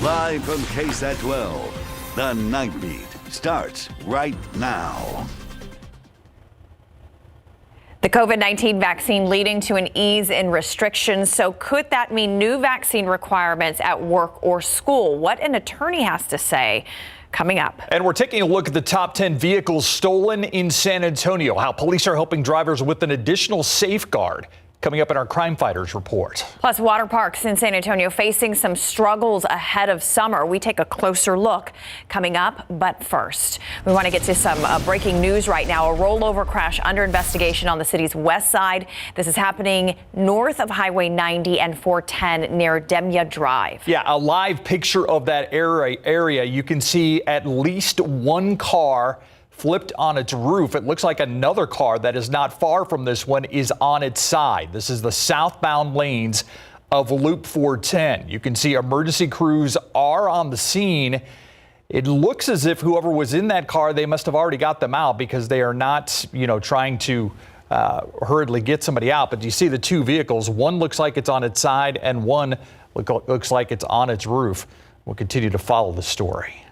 Live from KSAT 12, the Nightbeat starts right now. The COVID-19 vaccine leading to an ease in restrictions. So could that mean new vaccine requirements at work or school? What an attorney has to say coming up. And we're taking a look at the top 10 vehicles stolen in San Antonio, how police are helping drivers with an additional safeguard. Coming up in our Crime Fighters report. Plus, water parks in San Antonio facing some struggles ahead of summer. We take a closer look coming up. But first, we want to get to some breaking news right now. A rollover crash under investigation on the city's west side. This is happening north of Highway 90 and 410 near Demya Drive. Yeah, a live picture of that area. You can see at least one car flipped on its roof. It looks like another car that is not far from this one is on its side. This is the southbound lanes of Loop 410. You can see emergency crews are on the scene. It looks as if whoever was in that car, they must have already got them out because they are not, trying to hurriedly get somebody out. But you see the two vehicles. One looks like it's on its side and one looks like it's on its roof. We'll continue to follow the story.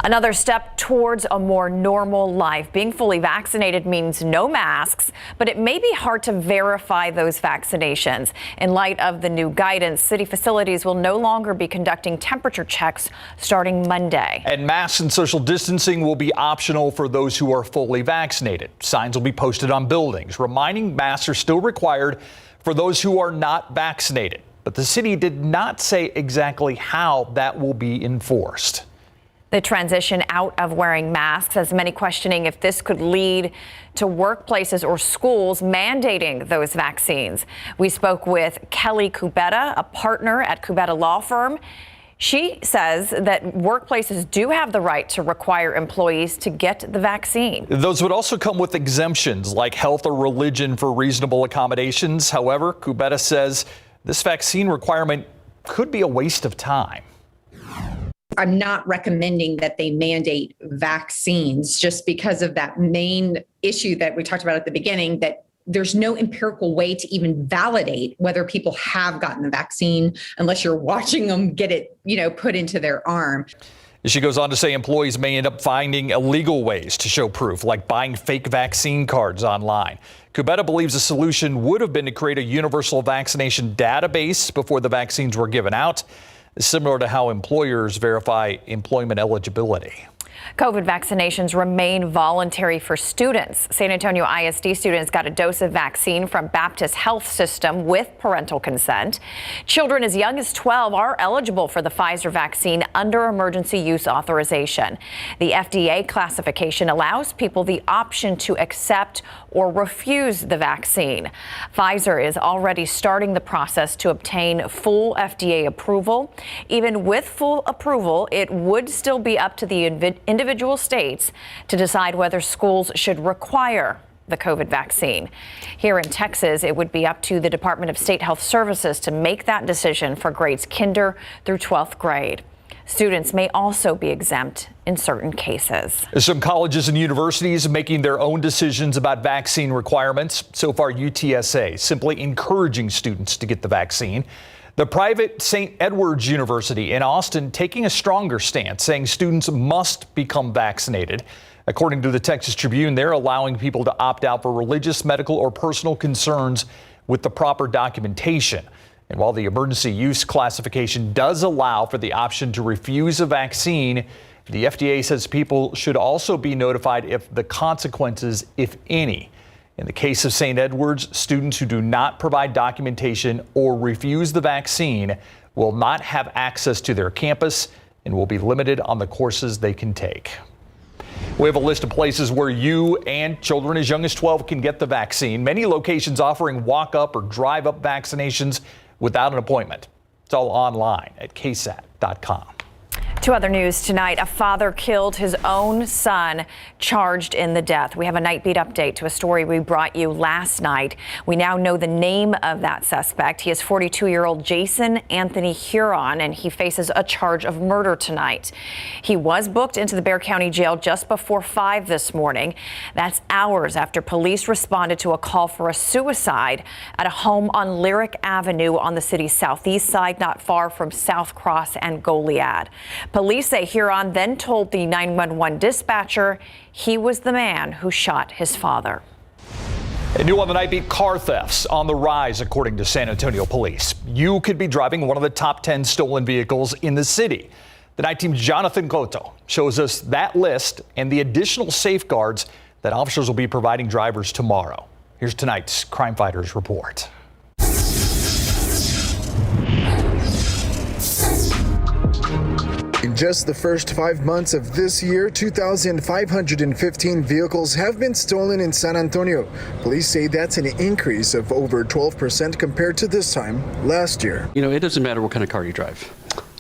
Another step towards a more normal life. Being fully vaccinated means no masks, but it may be hard to verify those vaccinations. In light of the new guidance, city facilities will no longer be conducting temperature checks starting Monday. And masks and social distancing will be optional for those who are fully vaccinated. Signs will be posted on buildings reminding masks are still required for those who are not vaccinated. But the city did not say exactly how that will be enforced. The transition out of wearing masks has many questioning if this could lead to workplaces or schools mandating those vaccines. We spoke with Kelly Kubetta, a partner at Kubetta Law Firm. She says that workplaces do have the right to require employees to get the vaccine. Those would also come with exemptions like health or religion for reasonable accommodations. However, Kubetta says this vaccine requirement could be a waste of time. I'm not recommending that they mandate vaccines just because of that main issue that we talked about at the beginning, that there's no empirical way to even validate whether people have gotten the vaccine unless you're watching them get it, put into their arm. She goes on to say employees may end up finding illegal ways to show proof, like buying fake vaccine cards online. Kubetta believes the solution would have been to create a universal vaccination database before the vaccines were given out, similar to how employers verify employment eligibility. COVID vaccinations remain voluntary for students. San Antonio ISD students got a dose of vaccine from Baptist Health System with parental consent. Children as young as 12 are eligible for the Pfizer vaccine under emergency use authorization. The FDA classification allows people the option to accept or refuse the vaccine. Pfizer is already starting the process to obtain full FDA approval. Even with full approval, it would still be up to the individual states to decide whether schools should require the COVID vaccine. Here in Texas, it would be up to the Department of State Health Services to make that decision for grades kinder through 12th grade. Students may also be exempt in certain cases. Some colleges and universities making their own decisions about vaccine requirements. So far, UTSA simply encouraging students to get the vaccine. The private St. Edward's University in Austin taking a stronger stance, saying students must become vaccinated. According to the Texas Tribune, they're allowing people to opt out for religious, medical, or personal concerns with the proper documentation. And while the emergency use classification does allow for the option to refuse a vaccine, the FDA says people should also be notified if the consequences, if any. In the case of St. Edward's, students who do not provide documentation or refuse the vaccine will not have access to their campus and will be limited on the courses they can take. We have a list of places where you and children as young as 12 can get the vaccine. Many locations offering walk-up or drive-up vaccinations without an appointment. It's all online at KSAT.com. To other news tonight, a father killed his own son, charged in the death. We have a Nightbeat update to a story we brought you last night. We now know the name of that suspect. He is 42-year-old Jason Anthony Huron, and he faces a charge of murder tonight. He was booked into the Bexar County Jail just before 5 this morning. That's hours after police responded to a call for a suicide at a home on Lyric Avenue on the city's southeast side, not far from South Cross and Goliad. Police say Huron then told the 911 dispatcher he was the man who shot his father. And new on the Nightbeat, car thefts on the rise, according to San Antonio police. You could be driving one of the top 10 stolen vehicles in the city. The night team's Jonathan Cotto shows us that list and the additional safeguards that officers will be providing drivers tomorrow. Here's tonight's Crime Fighters report. In just the first 5 months of this year, 2,515 vehicles have been stolen in San Antonio. Police say that's an increase of over 12% compared to this time last year. You know, it doesn't matter what kind of car you drive.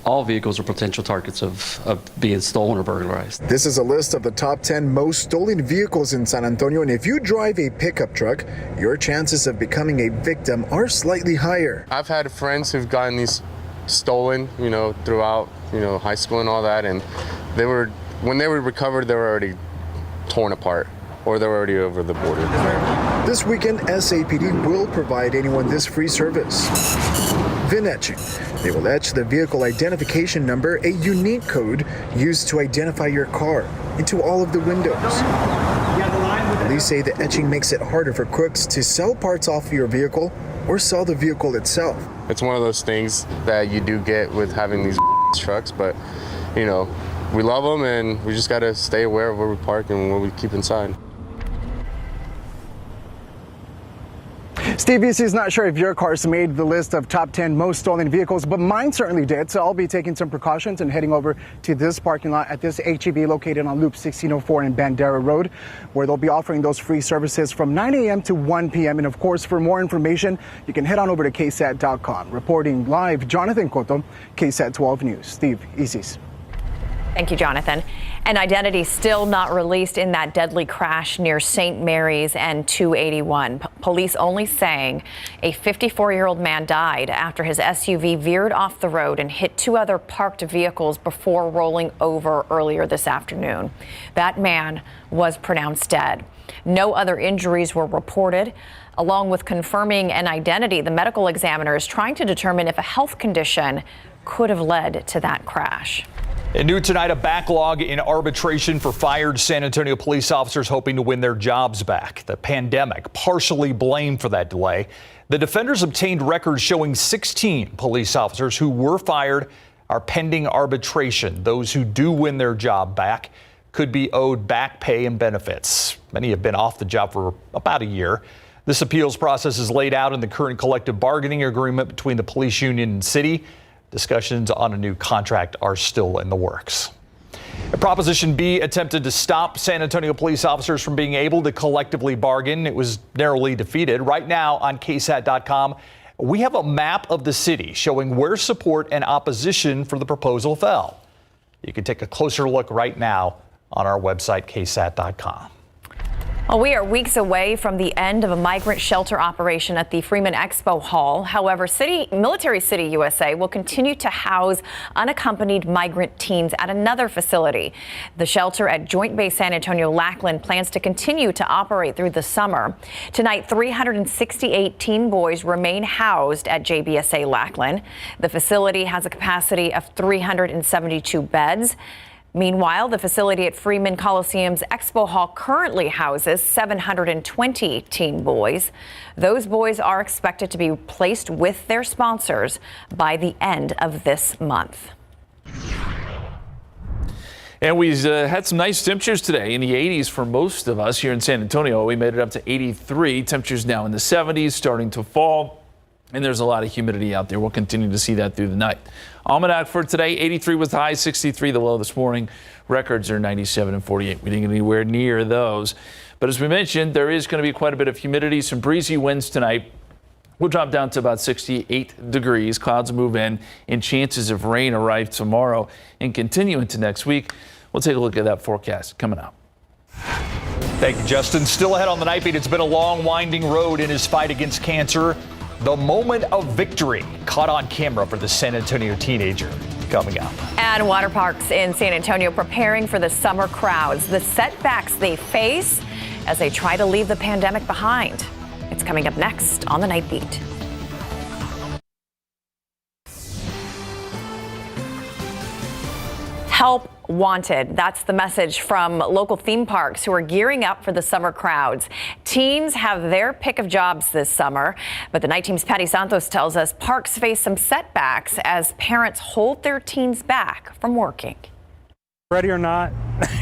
All vehicles are potential targets of being stolen or burglarized. This is a list of the top 10 most stolen vehicles in San Antonio, and if you drive a pickup truck, your chances of becoming a victim are slightly higher. I've had friends who've gotten these stolen, throughout, high school and all that, and when they were recovered, they were already torn apart, or they were already over the border. This weekend, SAPD will provide anyone this free service. VIN etching. They will etch the vehicle identification number, a unique code used to identify your car, into all of the windows. Police say the etching makes it harder for crooks to sell parts off of your vehicle or sell the vehicle itself. It's one of those things that you do get with having these trucks, but we love them, and we just got to stay aware of where we park and what we keep inside. Steve is not sure if your car's made the list of top 10 most stolen vehicles, but mine certainly did. So I'll be taking some precautions and heading over to this parking lot at this HEB located on Loop 1604 in Bandera Road, where they'll be offering those free services from 9 a.m. to 1 p.m. And of course, for more information, you can head on over to KSAT.com. Reporting live, Jonathan Cotto, KSAT 12 News. Steve, Isis. Thank you, Jonathan. An identity still not released in that deadly crash near St. Mary's and 281. Police only saying a 54-year-old man died after his SUV veered off the road and hit two other parked vehicles before rolling over earlier this afternoon. That man was pronounced dead. No other injuries were reported. Along with confirming an identity, the medical examiner is trying to determine if a health condition could have led to that crash. And new tonight, a backlog in arbitration for fired San Antonio police officers hoping to win their jobs back. The pandemic partially blamed for that delay. The defenders obtained records showing 16 police officers who were fired are pending arbitration. Those who do win their job back could be owed back pay and benefits. Many have been off the job for about a year. This appeals process is laid out in the current collective bargaining agreement between the police union and city. Discussions on a new contract are still in the works. Proposition B attempted to stop San Antonio police officers from being able to collectively bargain. It was narrowly defeated. Right now on KSAT.com, we have a map of the city showing where support and opposition for the proposal fell. You can take a closer look right now on our website, KSAT.com. Well, we are weeks away from the end of a migrant shelter operation at the Freeman Expo Hall. However, Military City USA will continue to house unaccompanied migrant teens at another facility. The shelter at Joint Base San Antonio Lackland plans to continue to operate through the summer. Tonight, 368 teen boys remain housed at JBSA Lackland. The facility has a capacity of 372 beds. Meanwhile, the facility at Freeman Coliseum's Expo Hall currently houses 720 teen boys. Those boys are expected to be placed with their sponsors by the end of this month. And we've had some nice temperatures today in the 80s for most of us here in San Antonio. We made it up to 83. Temperatures now in the 70s, starting to fall. And there's a lot of humidity out there. We'll continue to see that through the night. Almanac for today, 83 was the high, 63 the low this morning. Records are 97 and 48. We didn't get anywhere near those. But as we mentioned, there is going to be quite a bit of humidity, some breezy winds tonight. We'll drop down to about 68 degrees. Clouds move in and chances of rain arrive tomorrow and continue into next week. We'll take a look at that forecast coming up. Thank you, Justin. Still ahead on the Nightbeat. It's been a long, winding road in his fight against cancer. The moment of victory caught on camera for the San Antonio teenager. Coming up. And water parks in San Antonio preparing for the summer crowds. The setbacks they face as they try to leave the pandemic behind. It's coming up next on the Nightbeat. Help wanted. That's the message from local theme parks who are gearing up for the summer crowds. Teens have their pick of jobs this summer, but the Night Team's Patty Santos tells us parks face some setbacks as parents hold their teens back from working. Ready or not,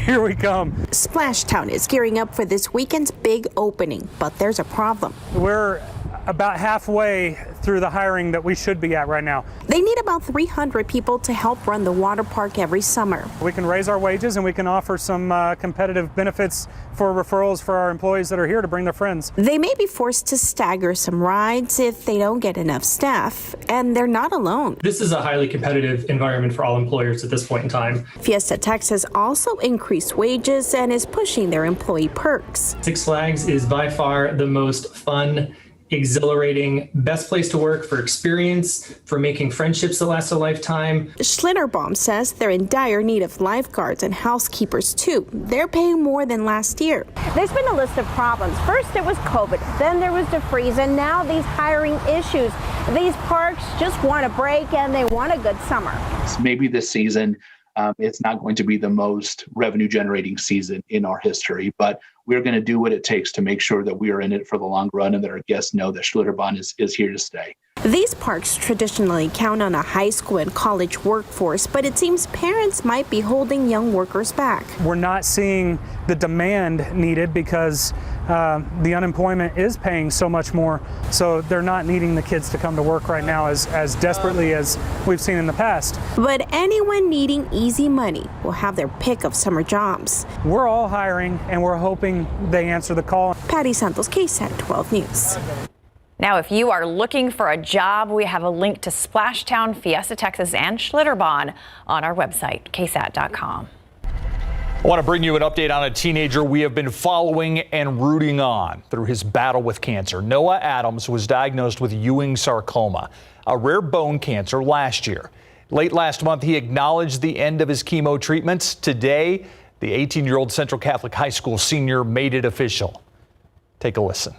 here we come. Splashtown is gearing up for this weekend's big opening, but there's a problem. We're about halfway through the hiring that we should be at right now. They need about 300 people to help run the water park every summer. We can raise our wages and we can offer some competitive benefits for referrals for our employees that are here to bring their friends. They may be forced to stagger some rides if they don't get enough staff, and they're not alone. This is a highly competitive environment for all employers at this point in time. Fiesta Texas also increased wages and is pushing their employee perks. Six Flags is by far the most fun, exhilarating, best place to work for experience, for making friendships that last a lifetime. Schlitterbaum says they're in dire need of lifeguards and housekeepers too. They're paying more than last year. There's been a list of problems. First it was COVID, then there was the freeze, and now these hiring issues. These parks just want a break and they want a good summer. Maybe this season it's not going to be the most revenue generating season in our history, but we're going to do what it takes to make sure that we are in it for the long run and that our guests know that Schlitterbahn is here to stay. These parks traditionally count on a high school and college workforce, but it seems parents might be holding young workers back. We're not seeing the demand needed because the unemployment is paying so much more, so they're not needing the kids to come to work right now as desperately as we've seen in the past. But anyone needing easy money will have their pick of summer jobs. We're all hiring and we're hoping they answer the call. Patty Santos, KSAT 12 News. Now, if you are looking for a job, we have a link to Splashtown, Fiesta, Texas, and Schlitterbahn on our website, KSAT.com. I want to bring you an update on a teenager we have been following and rooting on through his battle with cancer. Noah Adams was diagnosed with Ewing sarcoma, a rare bone cancer, last year. Late last month, he acknowledged the end of his chemo treatments. Today, the 18-year-old Central Catholic High School senior made it official. Take a listen.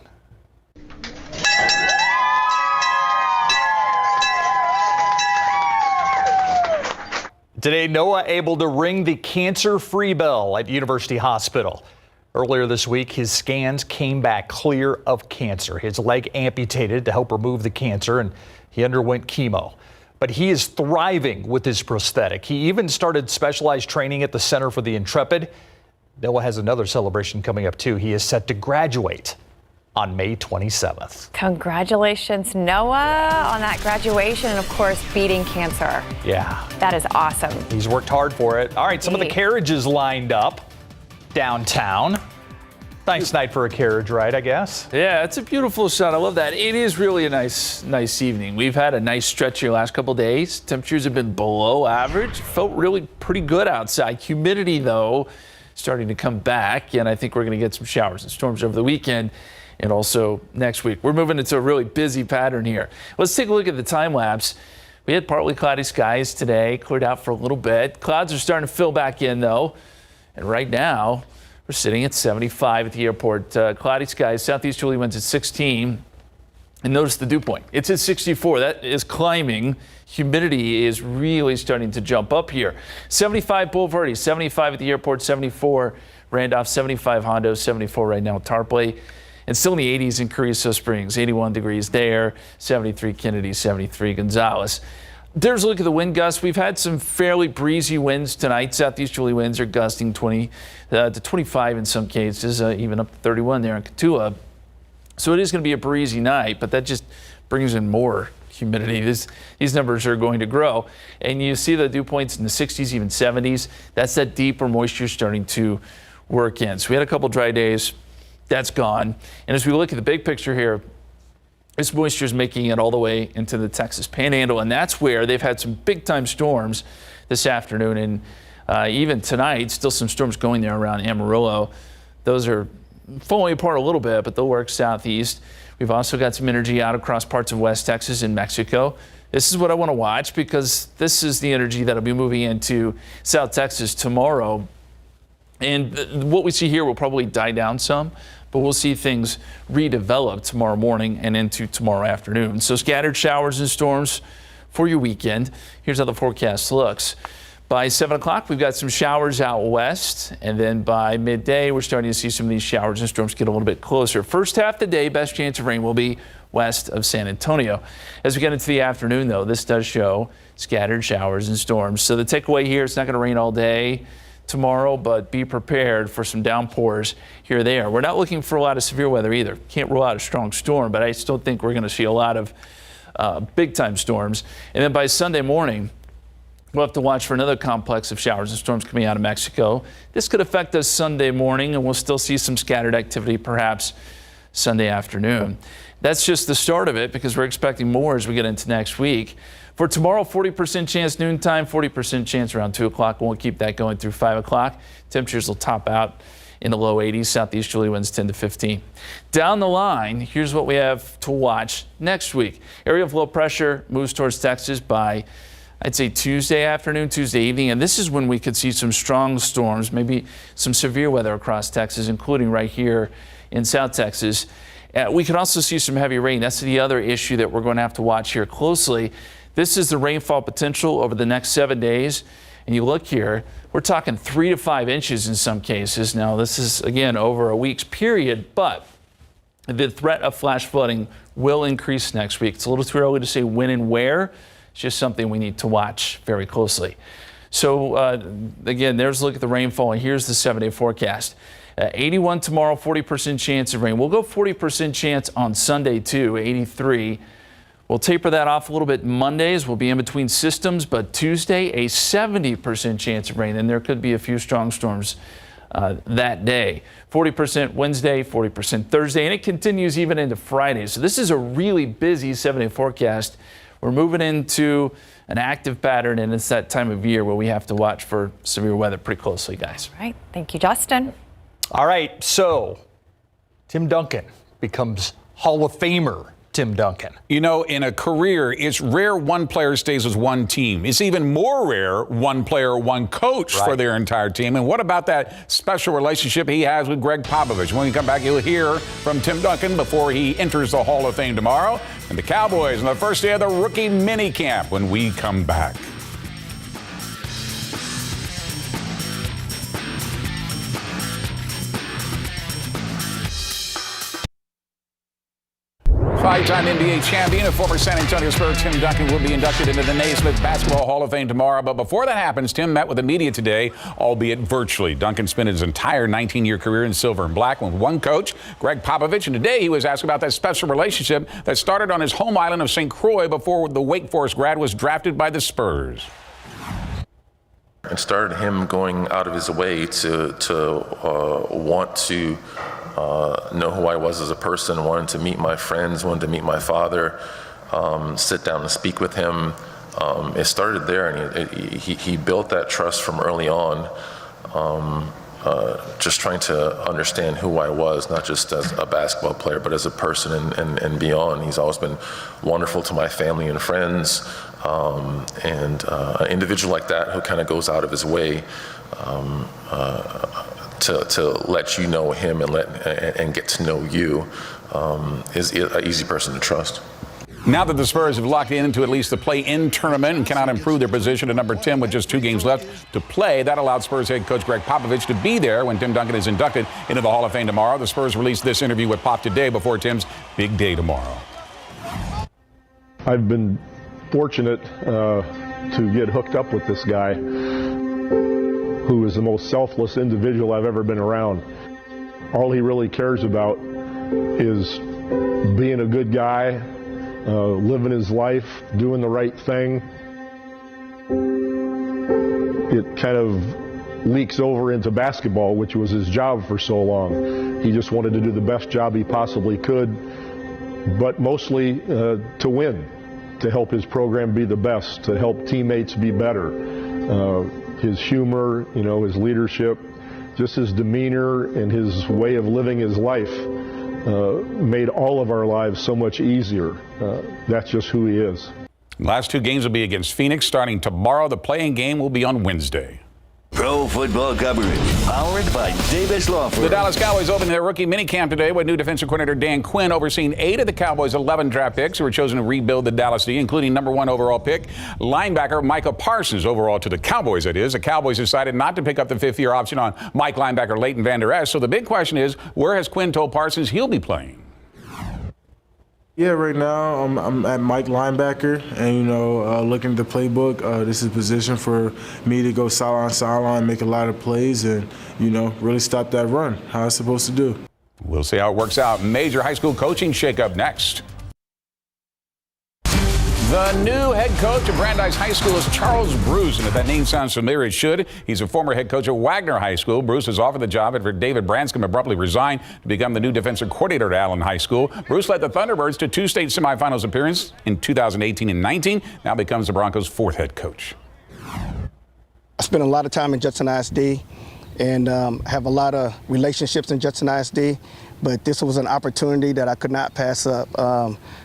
Today, Noah able to ring the cancer-free bell at University Hospital. Earlier this week, his scans came back clear of cancer. His leg amputated to help remove the cancer, and he underwent chemo. But he is thriving with his prosthetic. He even started specialized training at the Center for the Intrepid. Noah has another celebration coming up, too. He is set to graduate on May 27th. Congratulations, Noah, on that graduation and, of course, beating cancer. Yeah. That is awesome. He's worked hard for it. All right, some of the carriages lined up downtown. Nice night for a carriage ride, I guess. Yeah, it's a beautiful shot. I love that. It is really a nice evening. We've had a nice stretch here the last couple of days. Temperatures have been below average. Felt really pretty good outside. Humidity, though, starting to come back, and I think we're going to get some showers and storms over the weekend and also next week. We're moving into a really busy pattern here. Let's take a look at the time lapse. We had partly cloudy skies today, cleared out for a little bit. Clouds are starting to fill back in, though, and right now we're sitting at 75 at the airport. Cloudy skies, southeasterly winds at 16. And notice the dew point. It's at 64. That is climbing. Humidity is really starting to jump up here. 75 Boulevardy, 75 at the airport, 74 Randolph, 75 Hondo, 74 right now Tarpley. And still in the 80s in Carrizo Springs, 81 degrees there, 73 Kennedy, 73 Gonzales. There's a look at the wind gusts. We've had some fairly breezy winds tonight. Southeasterly winds are gusting 20 to 25 in some cases, even up to 31 there in Cotulla. So it is going to be a breezy night, but that just brings in more humidity. These numbers are going to grow. And you see the dew points in the 60s, even 70s. That's that deeper moisture starting to work in. So we had a couple dry days. That's gone. And as we look at the big picture here, This moisture is making it all the way into the Texas Panhandle, and that's where they've had some big-time storms this afternoon, and even tonight, still some storms going there around Amarillo. Those are falling apart a little bit, but they'll work southeast. We've also got some energy out across parts of West Texas and Mexico. This is what I want to watch because this is the energy that'll be moving into South Texas tomorrow. And what we see here will probably die down some, but we'll see things redevelop tomorrow morning and into tomorrow afternoon. So scattered showers and storms for your weekend. Here's how the forecast looks. By 7 o'clock, we've got some showers out west, and then by midday, we're starting to see some of these showers and storms get a little bit closer. First half of the day, best chance of rain will be west of San Antonio. As we get into the afternoon, though, this does show scattered showers and storms. So the takeaway here, it's not going to rain all day tomorrow, but be prepared for some downpours here or there. We're not looking for a lot of severe weather either. Can't rule out a strong storm, but I still think we're going to see a lot of big-time storms. And then by Sunday morning, we'll have to watch for another complex of showers and storms coming out of Mexico. This could affect us Sunday morning, and we'll still see some scattered activity perhaps Sunday afternoon. That's just the start of it because we're expecting more as we get into next week. For tomorrow, 40% chance noontime, 40% chance around 2 o'clock. We'll keep that going through 5 o'clock. Temperatures will top out in the low 80s, southeasterly winds 10 to 15. Down the line, here's what we have to watch next week. Area of low pressure moves towards Texas by, I'd say, Tuesday afternoon, Tuesday evening, and this is when we could see some strong storms, maybe some severe weather across Texas, including right here in South Texas. We could also see some heavy rain. That's the other issue that we're going to have to watch here closely. This is the rainfall potential over the next 7 days. And you look here, we're talking 3 to 5 inches in some cases. Now, this is, again, over a week's period, but the threat of flash flooding will increase next week. It's a little too early to say when and where. It's just something we need to watch very closely. So, again, there's a look at the rainfall, and here's the 7-day forecast. 81 tomorrow, 40% chance of rain. We'll go 40% chance on Sunday, too, 83. We'll taper that off a little bit Mondays. We'll be in between systems, but Tuesday, a 70% chance of rain, and there could be a few strong storms that day. 40% Wednesday, 40% Thursday, and it continues even into Friday. So this is a really busy 7-day forecast. We're moving into an active pattern, and it's that time of year where we have to watch for severe weather pretty closely, guys. All right. Thank you, Justin. All right. So Tim Duncan becomes Hall of Famer. Tim Duncan. You know, in a career, it's rare one player stays with one team. It's even more rare one player, one coach for their entire team. And what about that special relationship he has with Greg Popovich? When we come back, you'll hear from Tim Duncan before he enters the Hall of Fame tomorrow. And the Cowboys on the first day of the rookie minicamp when we come back. Five-time NBA champion, a former San Antonio Spurs, Tim Duncan will be inducted into the Naismith Basketball Hall of Fame tomorrow. But before that happens, Tim met with the media today, albeit virtually. Duncan spent his entire 19-year career in silver and black with one coach, Greg Popovich. And today he was asked about that special relationship that started on his home island of St. Croix before the Wake Forest grad was drafted by the Spurs. It started him going out of his way to want to know who I was as a person, wanted to meet my friends, wanted to meet my father, sit down and speak with him. It started there, and he built that trust from early on, just trying to understand who I was, not just as a basketball player, but as a person and beyond. He's always been wonderful to my family and friends, and an individual like that who kind of goes out of his way to let you know him and get to know you is an easy person to trust. Now that the Spurs have locked into at least the play-in tournament and cannot improve their position to number 10 with just 2 games left to play, that allowed Spurs head coach Greg Popovich to be there when Tim Duncan is inducted into the Hall of Fame tomorrow. The Spurs released this interview with Pop today before Tim's big day tomorrow. I've been fortunate to get hooked up with this guy, who is the most selfless individual I've ever been around. All he really cares about is being a good guy, living his life, doing the right thing. It kind of leaks over into basketball, which was his job for so long. He just wanted to do the best job he possibly could but mostly to win, to help his program be the best, to help teammates be better. His humor, his leadership, just his demeanor and his way of living his life made all of our lives so much easier. That's just who he is. Last two games will be against Phoenix starting tomorrow. The playing game will be on Wednesday. Pro football coverage powered by Davis Law Firm. The Dallas Cowboys opened their rookie minicamp today with new defensive coordinator Dan Quinn overseeing 8 of the Cowboys' 11 draft picks who were chosen to rebuild the Dallas D, including #1 overall pick linebacker Micah Parsons overall to the Cowboys, that is. The Cowboys decided not to pick up the 5th-year option on Mike linebacker Leighton Vander Esch. So the big question is, where has Quinn told Parsons he'll be playing? Yeah, right now I'm at Mike linebacker, and looking at the playbook. This is a position for me to go sideline, make a lot of plays, and really stop that run. How it's supposed to do. We'll see how it works out. Major high school coaching shakeup next. The new head coach of Brandeis High School is Charles Bruce, and if that name sounds familiar, it should. He's a former head coach at Wagner High School. Bruce has offered the job after David Branscombe abruptly resigned to become the new defensive coordinator at Allen High School. Bruce led the Thunderbirds to 2 state semifinals appearances in 2018 and 19. Now becomes the Broncos' 4th head coach. I spent a lot of time in Judson ISD and have a lot of relationships in Judson ISD, but this was an opportunity that I could not pass up.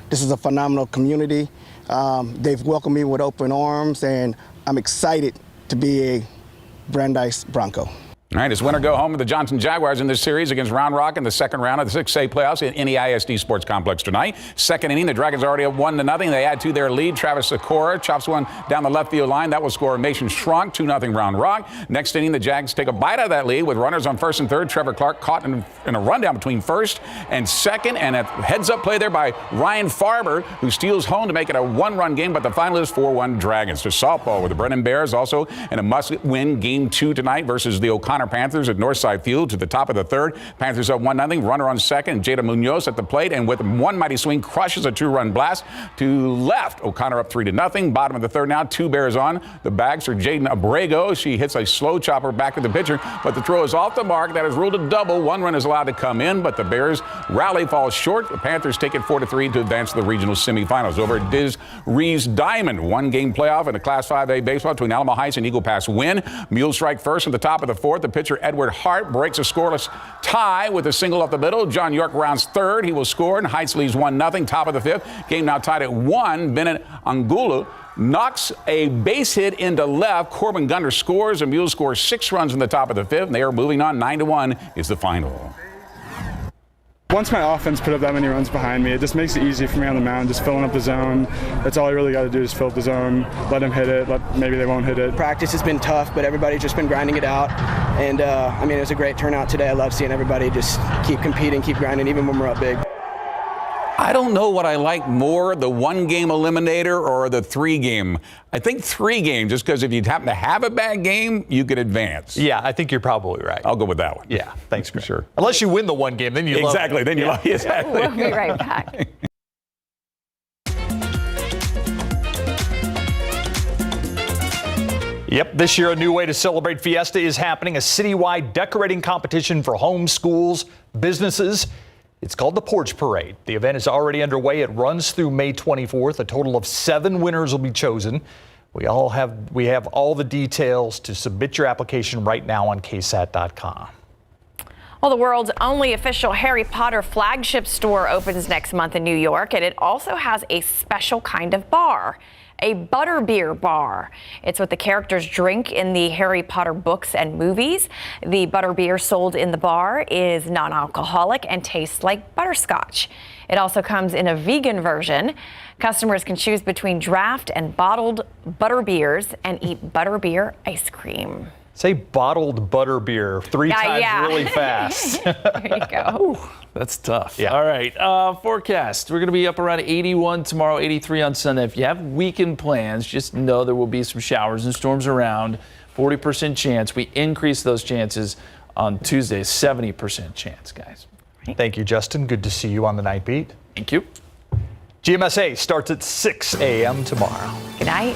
This is a phenomenal community. They've welcomed me with open arms, and I'm excited to be a Brandeis Bronco. All right, it's win or go home with the Johnson Jaguars in this series against Round Rock in the second round of the 6A playoffs at NEISD Sports Complex tonight. Second inning, the Dragons are already up 1-0. They add to their lead. Travis Sikora chops one down the left field line. That will score Mason Strunk, 2-0 Round Rock. Next inning, the Jags take a bite out of that lead with runners on first and third. Trevor Clark caught in a rundown between first and second, and a heads-up play there by Ryan Farber, who steals home to make it a 1-run game, but the final is 4-1 Dragons. To softball with the Brennan Bears also in a must-win Game 2 tonight versus the O'Connor Panthers at Northside Field to the top of the third. Panthers up 1-0. Runner on second. Jada Munoz at the plate, and with one mighty swing, crushes a 2-run blast to left. O'Connor up 3-0. Bottom of the third now. 2 Bears on. The bags for Jaden Abrego. She hits a slow chopper back to the pitcher, but the throw is off the mark. That is ruled a double. 1 run is allowed to come in, but the Bears rally falls short. The Panthers take it 4-3 to advance to the regional semifinals. Over at Diz Reeves Diamond, 1-game playoff in the Class 5A baseball between Alamo Heights and Eagle Pass win. Mule strike first at the top of the fourth. The pitcher Edward Hart breaks a scoreless tie with a single up the middle. John York rounds third. He will score, and Heights leads 1-0. Top of the fifth. Game now tied at 1. Bennett Angulu knocks a base hit into left. Corbin Gunner scores, and Mules scores 6 runs in the top of the fifth. And they are moving on. 9-1 is the final. Once my offense put up that many runs behind me, it just makes it easy for me on the mound, just filling up the zone. That's all I really got to do is fill up the zone, let them hit it, maybe they won't hit it. Practice has been tough, but everybody's just been grinding it out. And, it was a great turnout today. I love seeing everybody just keep competing, keep grinding, even when we're up big. I don't know what I like more, the 1-game eliminator or the 3-game. I think 3-game, just because if you happen to have a bad game, you can advance. Yeah, I think you're probably right. I'll go with that one. Yeah, thanks for sure. Unless you win the 1 game, then you love exactly. it. Then you love it. Exactly. We'll be right back. Yep, this year a new way to celebrate Fiesta is happening, a citywide decorating competition for homes, schools, businesses. It's called the Porch Parade. The event is already underway. It runs through May 24th. A total of 7 winners will be chosen. We have all the details. To submit your application right now on KSAT.com. Well, the world's only official Harry Potter flagship store opens next month in New York, and it also has a special kind of bar. A butterbeer bar. It's what the characters drink in the Harry Potter books and movies. The butterbeer sold in the bar is non-alcoholic and tastes like butterscotch. It also comes in a vegan version. Customers can choose between draft and bottled butterbeers and eat butterbeer ice cream. Say bottled butterbeer 3 times really fast. There you go. Ooh, that's tough. Yeah. All right. Forecast. We're going to be up around 81 tomorrow, 83 on Sunday. If you have weekend plans, just know there will be some showers and storms around. 40% chance. We increase those chances on Tuesday. 70% chance, guys. Thank you, Justin. Good to see you on the Night Beat. Thank you. GMSA starts at 6 a.m. tomorrow. Good night.